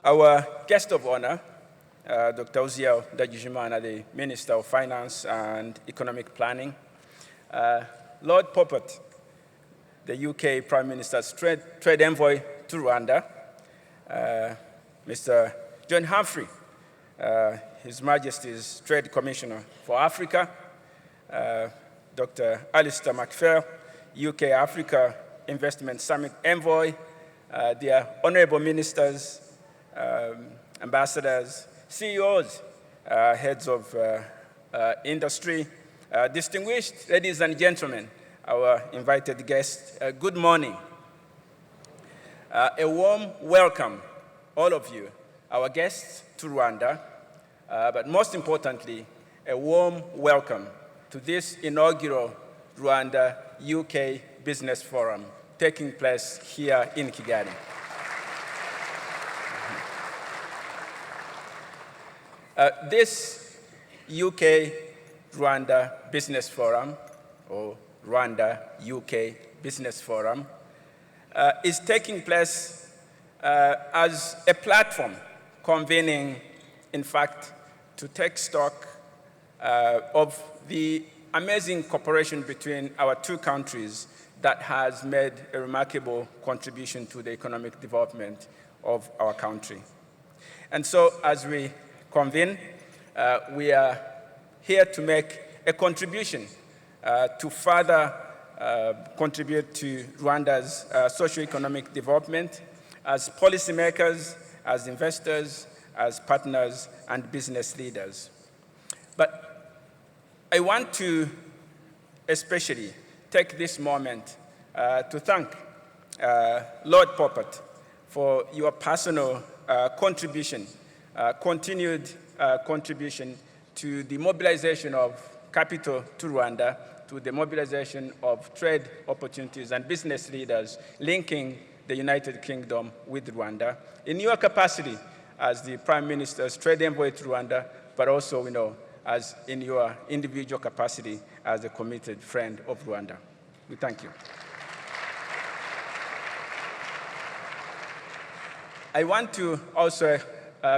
Our guest of honor, Dr. Uziel Dajijimana, the Minister of Finance and Economic Planning, Lord Poppet, the UK Prime Minister's Trade Envoy to Rwanda, Mr. John Humphrey, His Majesty's Trade Commissioner for Africa, Dr. Alistair MacPhail, UK-Africa Investment Summit Envoy, dear honorable ministers, ambassadors, CEOs, heads of industry, distinguished ladies and gentlemen, our invited guests, good morning. A warm welcome, all of you, our guests to Rwanda, but most importantly, a warm welcome to this inaugural Rwanda-UK Business Forum taking place here in Kigali. This UK-Rwanda Business Forum, or Rwanda-UK Business Forum, is taking place as a platform convening, in fact, to take stock of the amazing cooperation between our two countries that has made a remarkable contribution to the economic development of our country. And so, as we convene, we are here to make a contribution to further contribute to Rwanda's socio-economic development as policymakers, as investors, as partners, and business leaders. But I want to especially take this moment to thank Lord Poppet for your personal contribution, continued contribution to the mobilization of capital to Rwanda, to the mobilization of trade opportunities and business leaders linking the United Kingdom with Rwanda in your capacity as the Prime Minister's Trade Envoy to Rwanda, but also, as in your individual capacity as a committed friend of Rwanda. We thank you. I want to also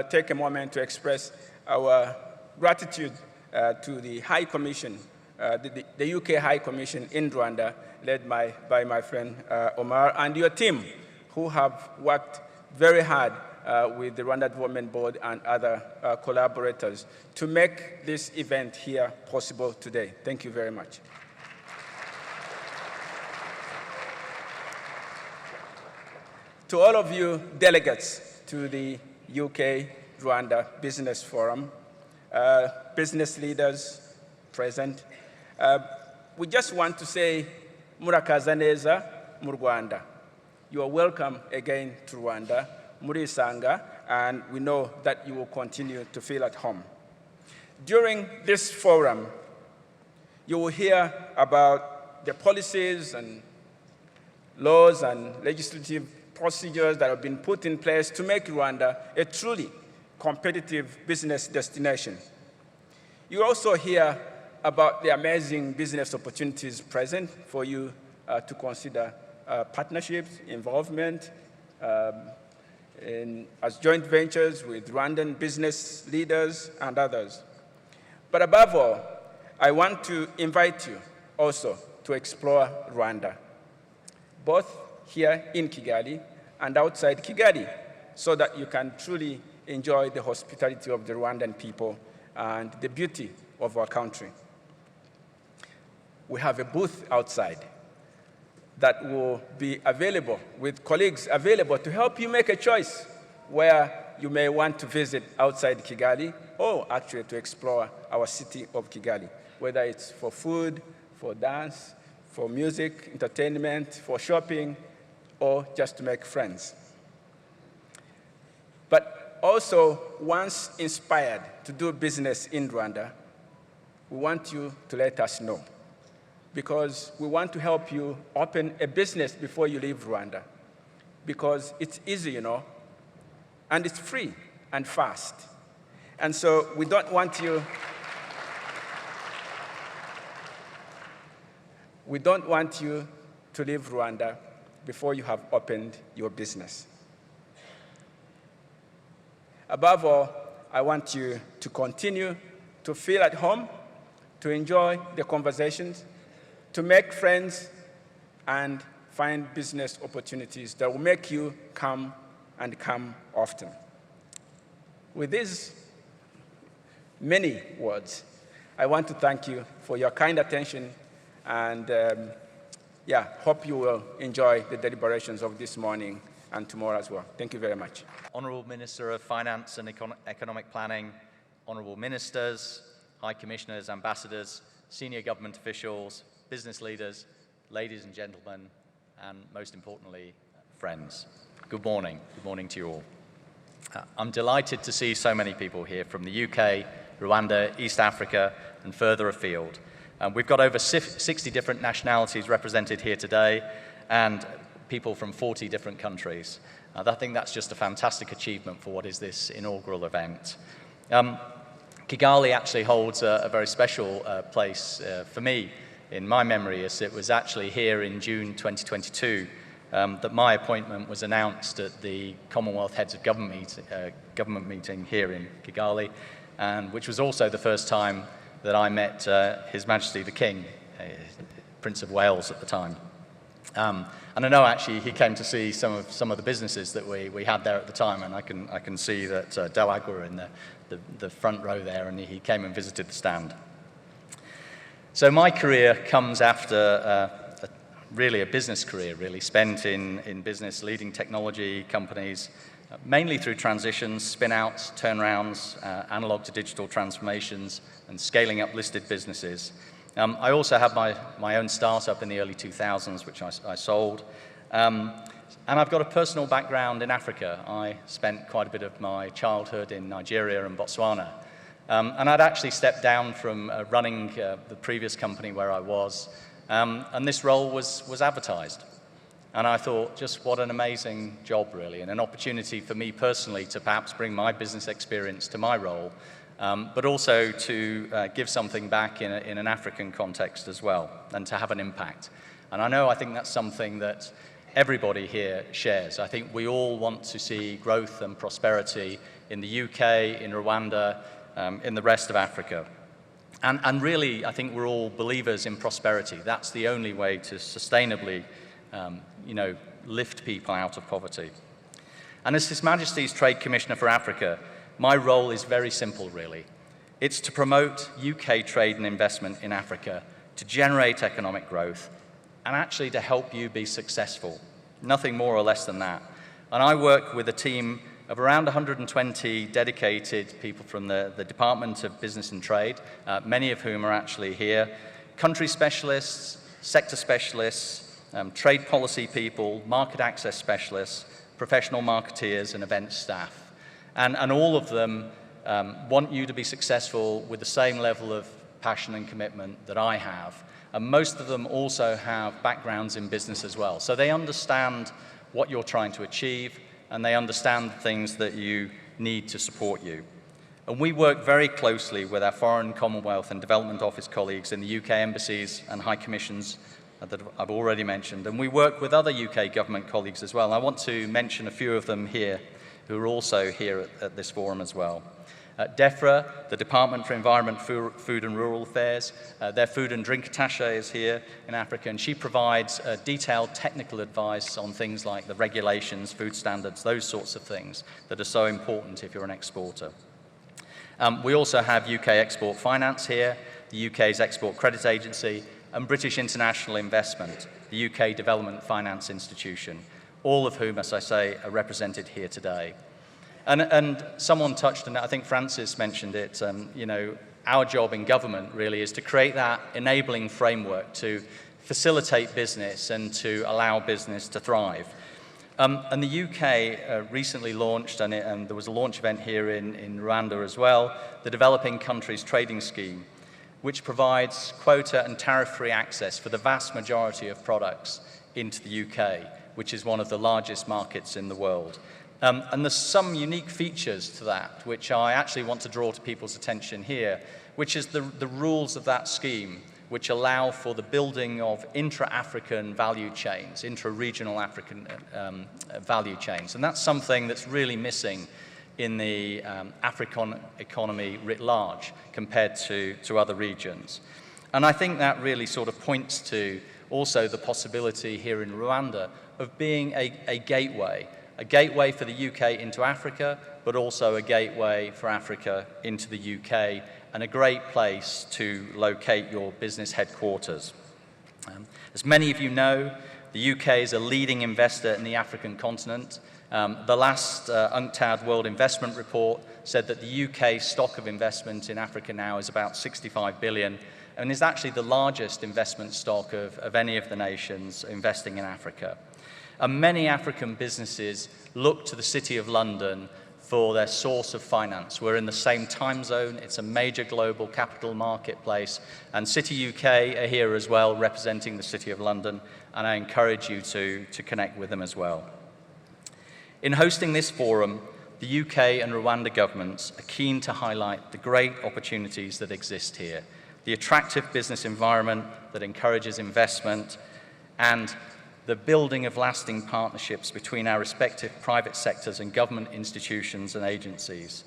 take a moment to express our gratitude to the High Commission, the UK High Commission in Rwanda, led by my friend Omar, and your team, who have worked very hard with the Rwanda Development Board and other collaborators to make this event here possible today. Thank you very much. To all of you delegates to the UK-Rwanda Business Forum, business leaders present, we just want to say, murakaza neza mu Rwanda. You are welcome again to Rwanda, murisanga, and we know that you will continue to feel at home. During this forum, you will hear about the policies and laws and legislative procedures that have been put in place to make Rwanda a truly competitive business destination. You also hear about the amazing business opportunities present for you to consider partnerships, involvement, as joint ventures with Rwandan business leaders and others. But above all, I want to invite you also to explore Rwanda, both here in Kigali and outside Kigali, so that you can truly enjoy the hospitality of the Rwandan people and the beauty of our country. We have a booth outside that will be available, with colleagues available to help you make a choice where you may want to visit outside Kigali, or actually to explore our city of Kigali, whether it's for food, for dance, for music, entertainment, for shopping, or just to make friends. But also, once inspired to do business in Rwanda, we want you to let us know, because we want to help you open a business before you leave Rwanda, because it's easy, and it's free and fast. And so we don't want you to leave Rwanda before you have opened your business. Above all, I want you to continue to feel at home, to enjoy the conversations, to make friends, and find business opportunities that will make you come and come often. With these many words, I want to thank you for your kind attention and hope you will enjoy the deliberations of this morning and tomorrow as well. Thank you very much. Honourable Minister of Finance and Economic Planning, Honourable Ministers, High Commissioners, Ambassadors, senior government officials, business leaders, ladies and gentlemen, and most importantly, friends. Good morning. Good morning to you all. I'm delighted to see so many people here from the UK, Rwanda, East Africa, and further afield. We've got over 60 different nationalities represented here today, and people from 40 different countries. I think that's just a fantastic achievement for what is this inaugural event. Kigali actually holds a very special place for me in my memory, as it was actually here in June 2022 that my appointment was announced at the Commonwealth Heads of Government meeting here in Kigali, and which was also the first time that I met His Majesty the King, Prince of Wales at the time. And I know actually he came to see some of the businesses that we had there at the time, and I can see that Delagua were in the front row there, and he came and visited the stand. So my career comes after really a business career, really, spent in business, leading technology companies, mainly through transitions, spin-outs, turnarounds, analog to digital transformations, and scaling up listed businesses. I also have my own startup in the early 2000s, which I sold. And I've got a personal background in Africa. I spent quite a bit of my childhood in Nigeria and Botswana. And I'd actually stepped down from running the previous company where I was, and this role was advertised. And I thought, just what an amazing job, really, and an opportunity for me personally to perhaps bring my business experience to my role, but also to give something back in an African context as well, and to have an impact. And I think that's something that everybody here shares. I think we all want to see growth and prosperity in the UK, in Rwanda, in the rest of Africa. And really, I think we're all believers in prosperity. That's the only way to sustainably lift people out of poverty. And as His Majesty's Trade Commissioner for Africa, my role is very simple, really. It's to promote UK trade and investment in Africa, to generate economic growth, and actually to help you be successful. Nothing more or less than that. And I work with a team of around 120 dedicated people from the Department of Business and Trade, many of whom are actually here, country specialists, sector specialists, trade policy people, market access specialists, professional marketeers, and events staff. And all of them want you to be successful with the same level of passion and commitment that I have. And most of them also have backgrounds in business as well. So they understand what you're trying to achieve, and they understand the things that you need to support you. And we work very closely with our Foreign, Commonwealth and Development Office colleagues in the UK embassies and high commissions that I've already mentioned. And we work with other UK government colleagues as well. I want to mention a few of them here who are also here at this forum as well. DEFRA, the Department for Environment, Food and Rural Affairs, their food and drink attaché is here in Africa, and she provides detailed technical advice on things like the regulations, food standards, those sorts of things that are so important if you're an exporter. We also have UK Export Finance here, the UK's Export Credit Agency, and British International Investment, the UK Development Finance Institution, all of whom, as I say, are represented here today. And someone touched on it, I think Francis mentioned it, our job in government really is to create that enabling framework to facilitate business and to allow business to thrive. And the UK recently launched, and there was a launch event here in Rwanda as well, the Developing Countries Trading Scheme, which provides quota and tariff-free access for the vast majority of products into the UK, which is one of the largest markets in the world. And there's some unique features to that, which I actually want to draw to people's attention here, which is the rules of that scheme which allow for the building of intra-African value chains, intra-regional African value chains. And that's something that's really missing in the African economy writ large compared to other regions. And I think that really sort of points to also the possibility here in Rwanda of being a gateway for the UK into Africa, but also a gateway for Africa into the UK, and a great place to locate your business headquarters. As many of you know, the UK is a leading investor in the African continent. The last UNCTAD World Investment Report said that the UK stock of investment in Africa now is about 65 billion, and is actually the largest investment stock of any of the nations investing in Africa. And many African businesses look to the City of London for their source of finance. We're in the same time zone. It's a major global capital marketplace. And City UK are here as well, representing the City of London. And I encourage you to connect with them as well. In hosting this forum, the UK and Rwanda governments are keen to highlight the great opportunities that exist here, the attractive business environment that encourages investment, and the building of lasting partnerships between our respective private sectors and government institutions and agencies.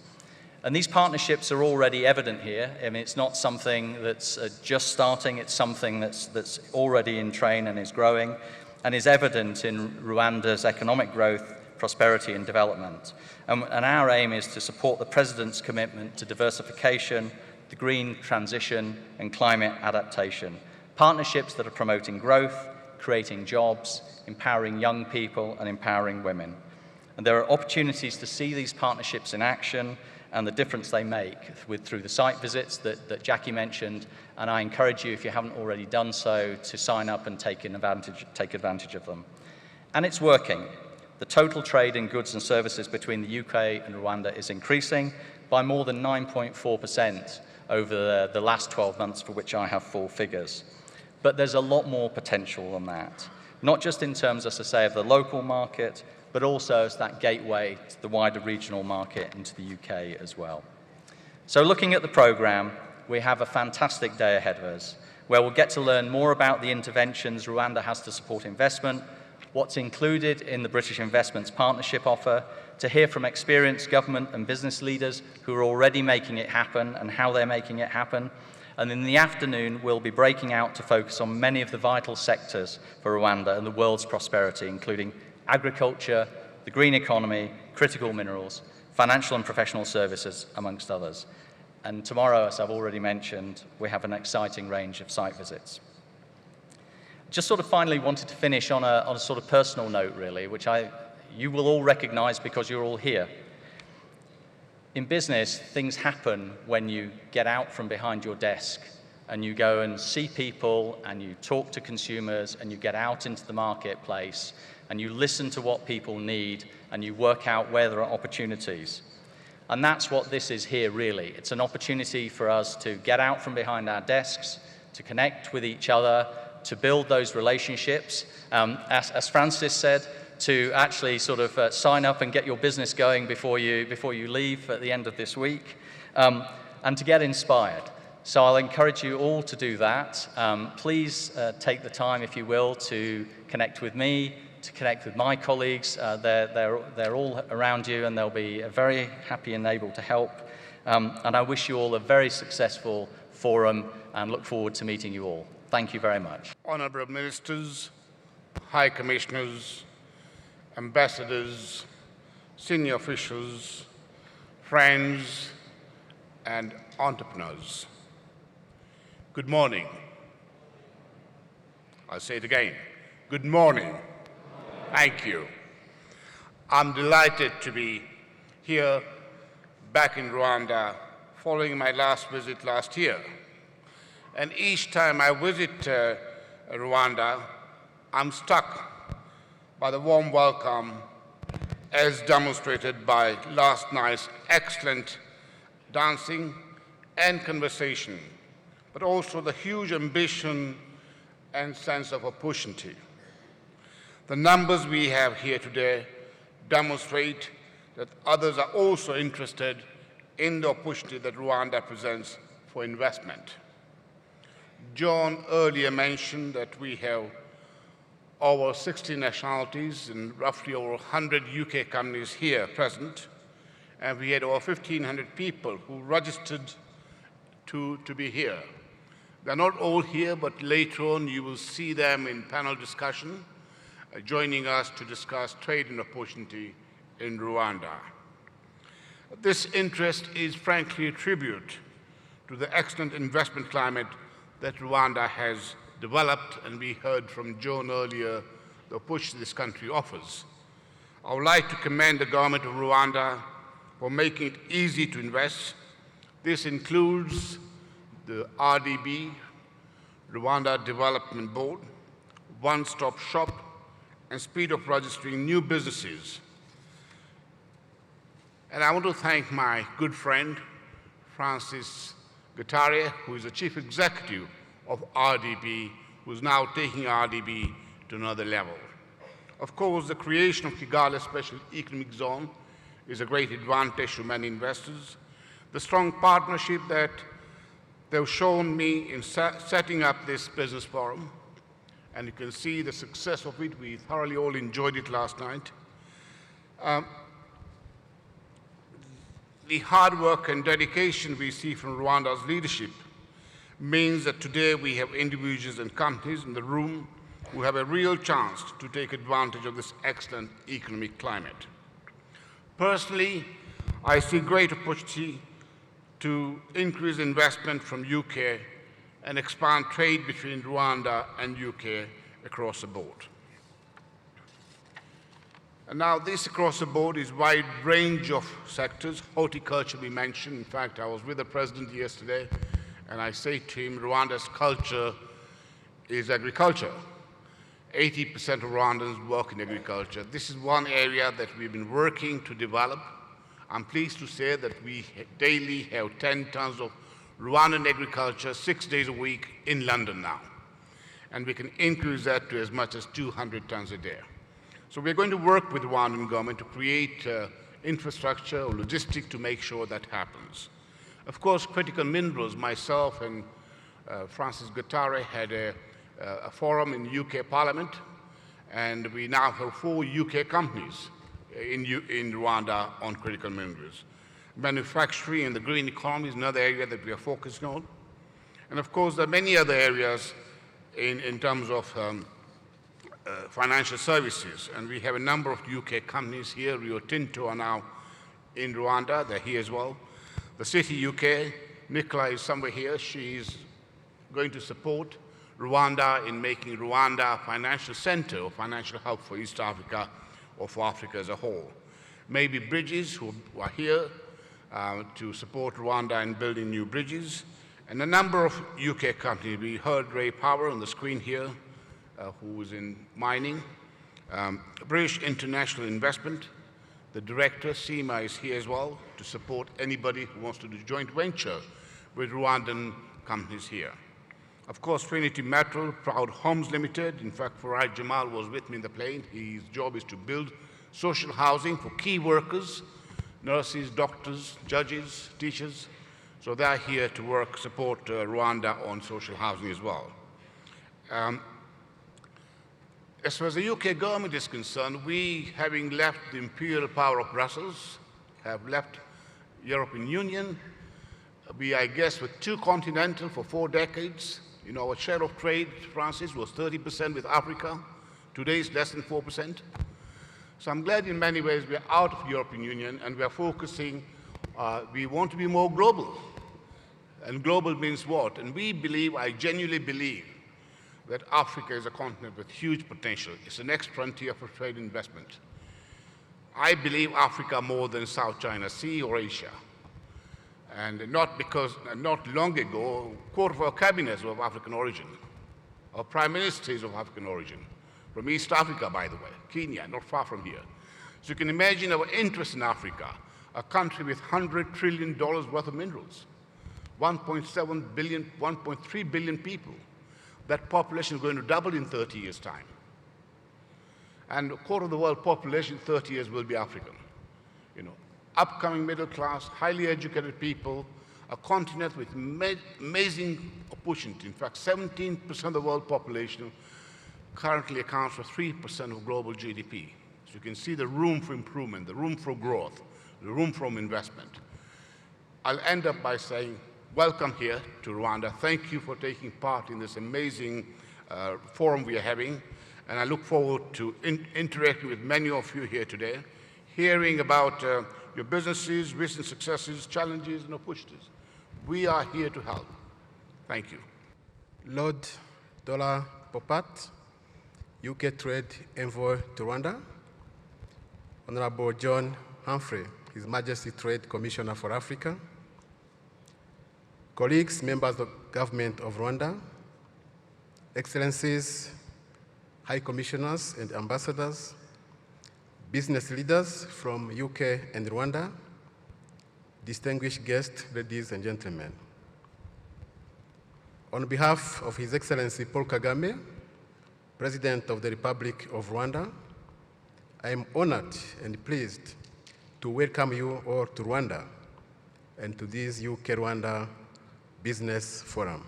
And these partnerships are already evident here. I mean, it's not something that's just starting, it's something that's already in train and is growing, and is evident in Rwanda's economic growth, prosperity and development. And our aim is to support the President's commitment to diversification, the green transition and climate adaptation. Partnerships that are promoting growth, creating jobs, empowering young people and empowering women. And there are opportunities to see these partnerships in action and the difference they make through the site visits that Jackie mentioned. And I encourage you, if you haven't already done so, to sign up and take advantage of them. And it's working. The total trade in goods and services between the UK and Rwanda is increasing by more than 9.4% over the last 12 months, for which I have full figures. But there's a lot more potential than that, not just in terms, as I say, of the local market, but also as that gateway to the wider regional market into the UK as well. So looking at the programme, we have a fantastic day ahead of us, where we'll get to learn more about the interventions Rwanda has to support investment, what's included in the British Investments Partnership offer, to hear from experienced government and business leaders who are already making it happen and how they're making it happen. And in the afternoon, we'll be breaking out to focus on many of the vital sectors for Rwanda and the world's prosperity, including agriculture, the green economy, critical minerals, financial and professional services, amongst others. And tomorrow, as I've already mentioned, we have an exciting range of site visits. Just sort of finally wanted to finish on a sort of personal note, really, which you will all recognize because you're all here. In business, things happen when you get out from behind your desk and you go and see people and you talk to consumers and you get out into the marketplace and you listen to what people need and you work out where there are opportunities. And that's what this is here, really. It's an opportunity for us to get out from behind our desks, to connect with each other, to build those relationships. As Francis said, to actually sort of sign up and get your business going before you leave at the end of this week, and to get inspired. So I'll encourage you all to do that. Please take the time, if you will, to connect with me, to connect with my colleagues. They're all around you, and they'll be very happy and able to help. And I wish you all a very successful forum and look forward to meeting you all. Thank you very much. Honourable Ministers, High Commissioners, Ambassadors, senior officials, friends, and entrepreneurs. Good morning. I'll say it again. Good morning. Thank you. I'm delighted to be here back in Rwanda following my last visit last year. And each time I visit Rwanda, I'm struck by the warm welcome as demonstrated by last night's excellent dancing and conversation, but also the huge ambition and sense of opportunity. The numbers we have here today demonstrate that others are also interested in the opportunity that Rwanda presents for investment. John earlier mentioned that we have over 60 nationalities and roughly over 100 UK companies here present, and we had over 1,500 people who registered to be here. They're not all here, but later on you will see them in panel discussion, joining us to discuss trade and opportunity in Rwanda. This interest is frankly a tribute to the excellent investment climate that Rwanda has developed, and we heard from John earlier the push this country offers. I would like to commend the government of Rwanda for making it easy to invest. This includes the RDB, Rwanda Development Board, one-stop shop, and speed of registering new businesses. And I want to thank my good friend, Francis Gataria, who is the chief executive of RDB, who is now taking RDB to another level. Of course, the creation of Kigali Special Economic Zone is a great advantage to many investors. The strong partnership that they've shown me in setting up this business forum, and you can see the success of it. We thoroughly all enjoyed it last night. The hard work and dedication we see from Rwanda's leadership means that today we have individuals and companies in the room who have a real chance to take advantage of this excellent economic climate. Personally, I see great opportunity to increase investment from UK and expand trade between Rwanda and UK across the board. And now this across the board is a wide range of sectors. Horticulture we mentioned. In fact, I was with the president yesterday, and I say to him, Rwanda's culture is agriculture. 80% of Rwandans work in agriculture. This is one area that we've been working to develop. I'm pleased to say that we daily have 10 tons of Rwandan agriculture 6 days a week in London now. And we can increase that to as much as 200 tons a day. So we're going to work with the Rwandan government to create infrastructure or logistics to make sure that happens. Of course, critical minerals, myself and Francis Gataria had a forum in UK Parliament, and we now have 4 UK companies in Rwanda on critical minerals. Manufacturing and the green economy is another area that we are focusing on. And of course, there are many other areas in terms of financial services. And we have a number of UK companies here. Rio Tinto are now in Rwanda. They're here as well. The City UK, Nicola is somewhere here. She's going to support Rwanda in making Rwanda a financial center or financial hub for East Africa or for Africa as a whole. Maybe Bridges, who are here to support Rwanda in building new bridges. And a number of UK companies. We heard Ray Power on the screen here, who is in mining. British International Investment, the director, Seema, is here as well to support anybody who wants to do joint venture with Rwandan companies here. Of course, Trinity Metal, Proud Homes Limited. In fact, Faraj Jamal was with me in the plane. His job is to build social housing for key workers, nurses, doctors, judges, teachers. So they're here to work, support Rwanda on social housing as well. As far as the UK government is concerned, we, having left the imperial power of Brussels, have left European Union. We, I guess, were too continental for 4 decades. You know, our share of trade, Francis, was 30% with Africa. Today it's less than 4%. So I'm glad in many ways we're out of the European Union and we're focusing, we want to be more global. And global means what? And we believe, I genuinely believe, that Africa is a continent with huge potential. It's the next frontier for trade and investment. I believe Africa more than South China Sea or Asia. And not because, not long ago, a quarter of our cabinets were of African origin. Our prime minister is of African origin. From East Africa, by the way, Kenya, not far from here. So you can imagine our interest in Africa, a country with $100 trillion worth of minerals, 1.7 billion, 1.3 billion people. That population is going to double in 30 years' time. And a quarter of the world population in 30 years will be African. You know, upcoming middle class, highly educated people, a continent with amazing opportunity. In fact, 17% of the world population currently accounts for 3% of global GDP. So you can see the room for improvement, the room for growth, the room for investment. I'll end up by saying, welcome here to Rwanda. Thank you for taking part in this amazing forum we are having. And I look forward to interacting with many of you here today, hearing about your businesses, recent successes, challenges, and opportunities. We are here to help. Thank you. Lord Dola Popat, UK Trade Envoy to Rwanda. Honorable John Humphrey, His Majesty Trade Commissioner for Africa. Colleagues, members of government of Rwanda, Excellencies, High Commissioners and Ambassadors, business leaders from UK and Rwanda, distinguished guests, ladies and gentlemen. On behalf of His Excellency Paul Kagame, President of the Republic of Rwanda, I am honored and pleased to welcome you all to Rwanda and to this UK-Rwanda Business Forum.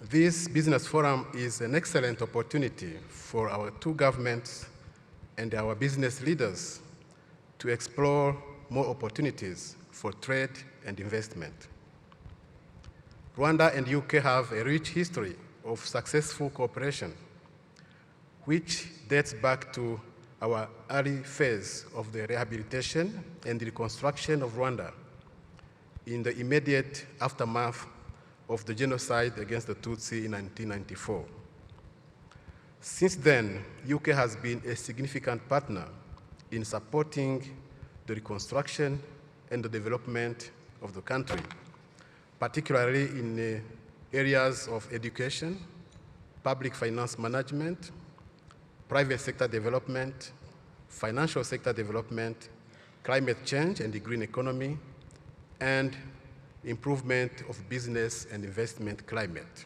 This business forum is an excellent opportunity for our two governments and our business leaders to explore more opportunities for trade and investment. Rwanda and UK have a rich history of successful cooperation, which dates back to our early phase of the rehabilitation and reconstruction of Rwanda in the immediate aftermath of the genocide against the Tutsi in 1994. Since then, UK has been a significant partner in supporting the reconstruction and the development of the country, particularly in areas of education, public finance management, private sector development, financial sector development, climate change and the green economy, and improvement of business and investment climate.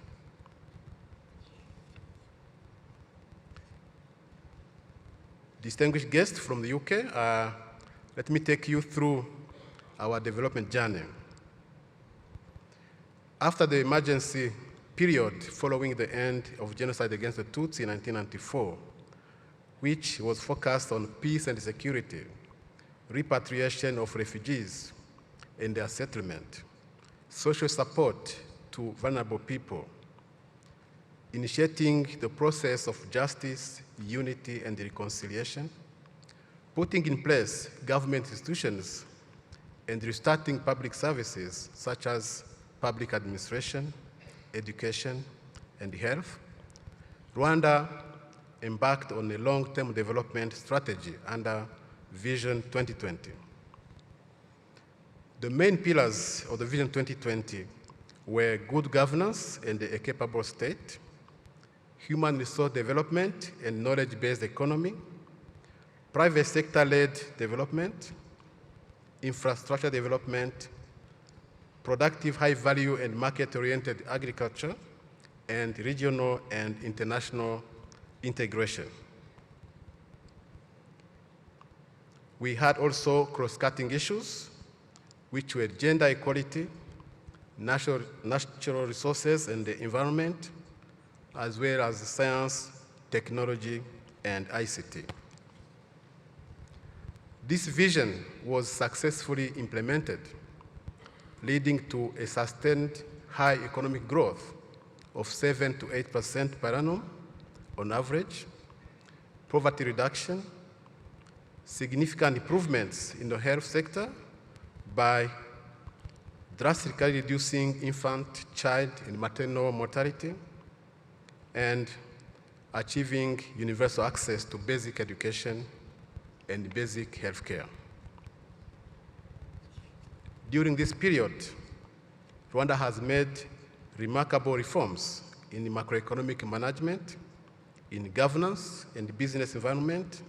Distinguished guests from the UK, let me take you through our development journey. After the emergency period following the end of genocide against the Tutsi in 1994, which was focused on peace and security, repatriation of refugees and their settlement, social support to vulnerable people, initiating the process of justice, unity, and reconciliation, putting in place government institutions, and restarting public services such as public administration, education, and health, Rwanda embarked on a long-term development strategy under Vision 2020. The main pillars of the Vision 2020 were good governance and a capable state, human resource development and knowledge-based economy, private sector-led development, infrastructure development, productive high-value and market-oriented agriculture, and regional and international integration. We had also cross-cutting issues, which were gender equality, natural resources and the environment, as well as science, technology, and ICT. This vision was successfully implemented, leading to a sustained high economic growth of 7 to 8% per annum on average, poverty reduction, significant improvements in the health sector by drastically reducing infant, child, and maternal mortality, and achieving universal access to basic education and basic health care. During this period, Rwanda has made remarkable reforms in macroeconomic management, in governance and business environment,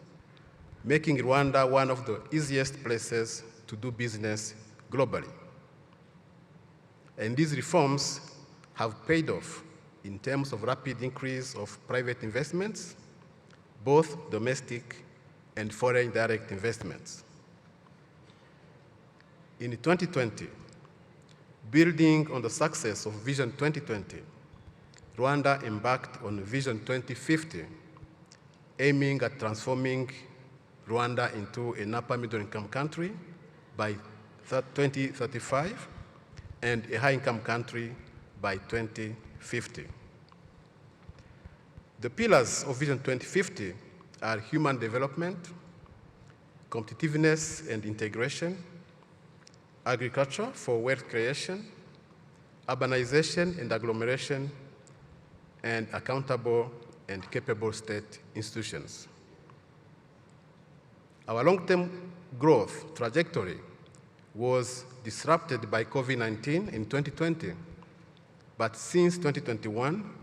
making Rwanda one of the easiest places to do business globally. And these reforms have paid off in terms of rapid increase of private investments, both domestic and foreign direct investments. In 2020, building on the success of Vision 2020, Rwanda embarked on Vision 2050, aiming at transforming Rwanda into an upper middle-income country by 2035 and a high-income country by 2050. The pillars of Vision 2050 are human development, competitiveness and integration, agriculture for wealth creation, urbanization and agglomeration, and accountable and capable state institutions. Our long-term growth trajectory was disrupted by COVID-19 in 2020, but since 2021,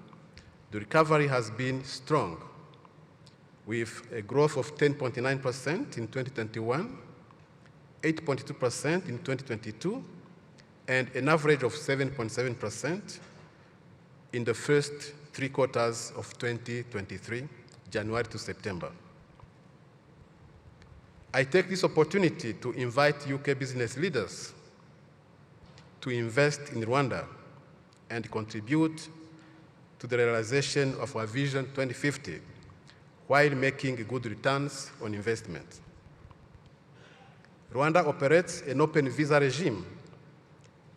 the recovery has been strong, with a growth of 10.9% in 2021, 8.2% in 2022, and an average of 7.7% in the first 3 quarters of 2023, January to September. I take this opportunity to invite UK business leaders to invest in Rwanda and contribute to the realization of our Vision 2050 while making good returns on investment. Rwanda operates an open visa regime,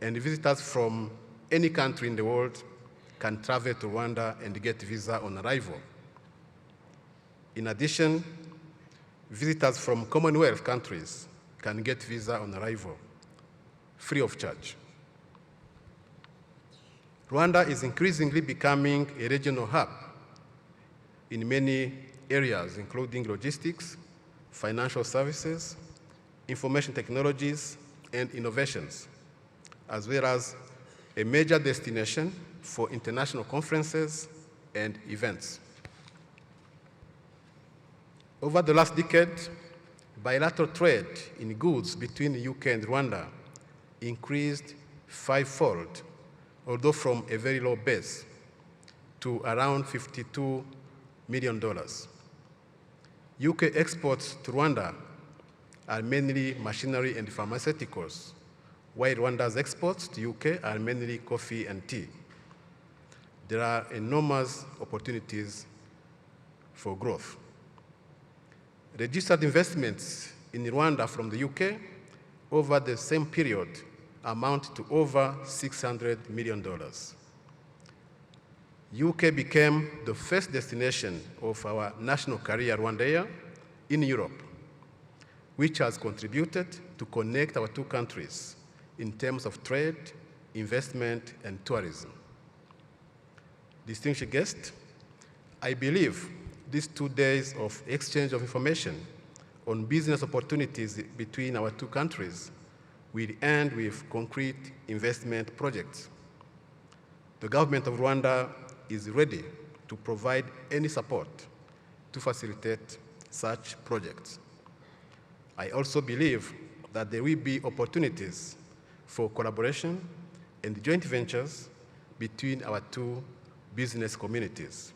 and visitors from any country in the world can travel to Rwanda and get visa on arrival. In addition, visitors from Commonwealth countries can get visa on arrival, free of charge. Rwanda is increasingly becoming a regional hub in many areas, including logistics, financial services, information technologies, and innovations, as well as a major destination for international conferences and events. Over the last decade, bilateral trade in goods between the UK and Rwanda increased 5-fold, although from a very low base, to around $52 million. UK exports to Rwanda are mainly machinery and pharmaceuticals, while Rwanda's exports to UK are mainly coffee and tea. There are enormous opportunities for growth. Registered investments in Rwanda from the UK over the same period amount to over $600 million. UK became the first destination of our national carrier Rwandair in Europe, which has contributed to connect our two countries in terms of trade, investment, and tourism. Distinguished guests, I believe these 2 days of exchange of information on business opportunities between our two countries will end with concrete investment projects. The government of Rwanda is ready to provide any support to facilitate such projects. I also believe that there will be opportunities for collaboration and joint ventures between our two business communities.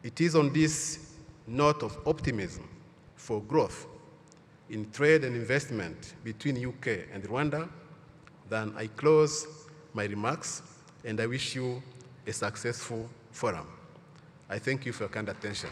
It is on this note of optimism for growth in trade and investment between UK and Rwanda that I close my remarks, and I wish you a successful forum. I thank you for your kind attention.